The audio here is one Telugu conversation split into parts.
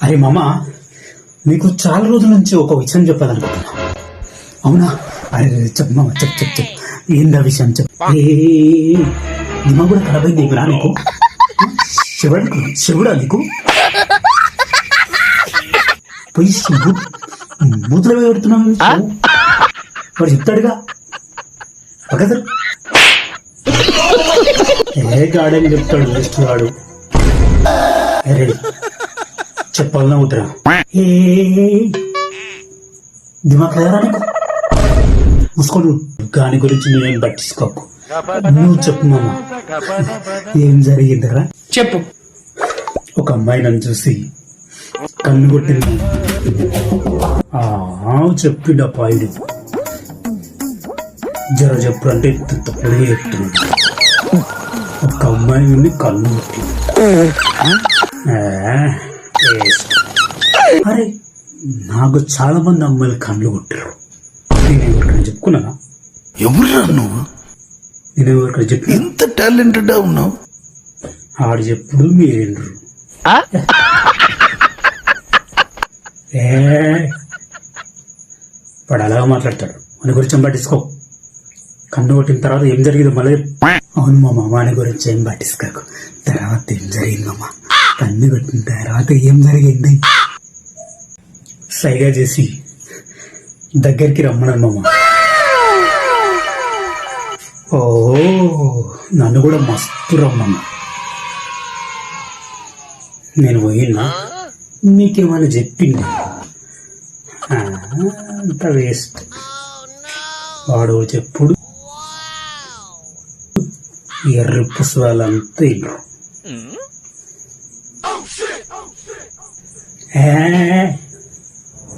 అరే మామ, నీకు చాలా రోజుల నుంచి ఒక విషయం చెప్పాలనుకుంటున్నా. అవునా? అరే చెప్పు మామ, చెప్పు ఏందా విషయం చెప్పు. నిమ్మ కూడా ఖరాబ్ అయింది రా నీకు. శివుడా నీకు పోయి బూతులు పెడుతున్నావు. వాడు చెప్తాడుగా పక్కన ఏ గాడని చెప్తాడు వేస్ట్ వాడు. అరే చెప్పాలన్నా ఉత్తరా దిమాగ్ లేరా నీకు? మూసుకోడు. గాని గురించి నువ్వేం పట్టించుకోకు. నువ్వు చెప్పు మామ, ఏం జరిగిందిరా చెప్పు. ఒక అమ్మాయి నన్ను చూసి కన్ను కొట్టింది. చెప్పిండు ఆ పాయుడు. జర చెప్పు అంటే తప్పుడుగా చెప్తున్నాడు. ఒక అమ్మాయి నుండి కన్ను కొట్టింది. అరే నాకు చాలా మంది అమ్మాయిలు కళ్ళు కొట్టారు. నేను ఎవరికైనా చెప్పుకున్నానా? ఎవరురా నువ్వు? నేను ఎవరికైనా చెప్పి ఎంత టాలెంటెడ్ ఉన్నావు? ఆడు చెప్పుడు మీరేండ్రు. వాడు అలాగా మాట్లాడతాడు. మన గురించి ఏం పట్టించుకో. కన్ను కొట్టిన తర్వాత ఏం జరిగింది మళ్ళీ. అవును మామ, వాని గురించి ఏం పట్టించుకోకు. తర్వాత ఏం జరిగింది మామ? కన్ను కొట్టిన తర్వాత ఏం జరిగింది? సైగా చేసి దగ్గరికి రమ్మన్నాను మామ. ఓ నన్ను కూడా మస్తు రమ్మన్నా. నేను పోయినా నీకేమైనా చెప్పింది? అంత వేస్ట్. వాడు చెప్పుడు ఎర్రి పుష్పాలంతా ఇల్లు.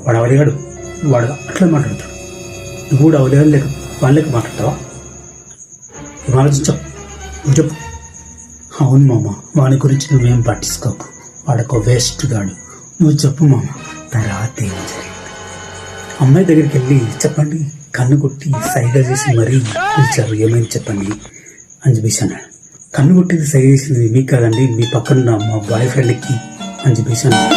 వాడు అవలేగాడు. వాడు అట్లా మాట్లాడతాడు. నువ్వు కూడా అవలేగాడు లేక వాళ్ళకి మాట్లాడతావా? ఏం ఆలోచించావు? నువ్వు చెప్పు. అవును మామ, వాడి గురించి నువ్వేం పట్టించుకోకు. వాడొక వేస్ట్ గాడు. నువ్వు చెప్పు మామ, తర్వాత ఏం జరిగింది? అమ్మాయి దగ్గరికి వెళ్ళి చెప్పండి, కన్ను కొట్టి సైగా చేసి మరీ పిలిచారు. ఏమైంది చెప్పండి అని చెప్పేసి అన్నాడు. కన్ను కొట్టింది సైగ చేసింది మీకు కాదండి, మీ పక్కన మా బాయ్ ఫ్రెండ్కి అని చెప్పేసి అన్నాడు.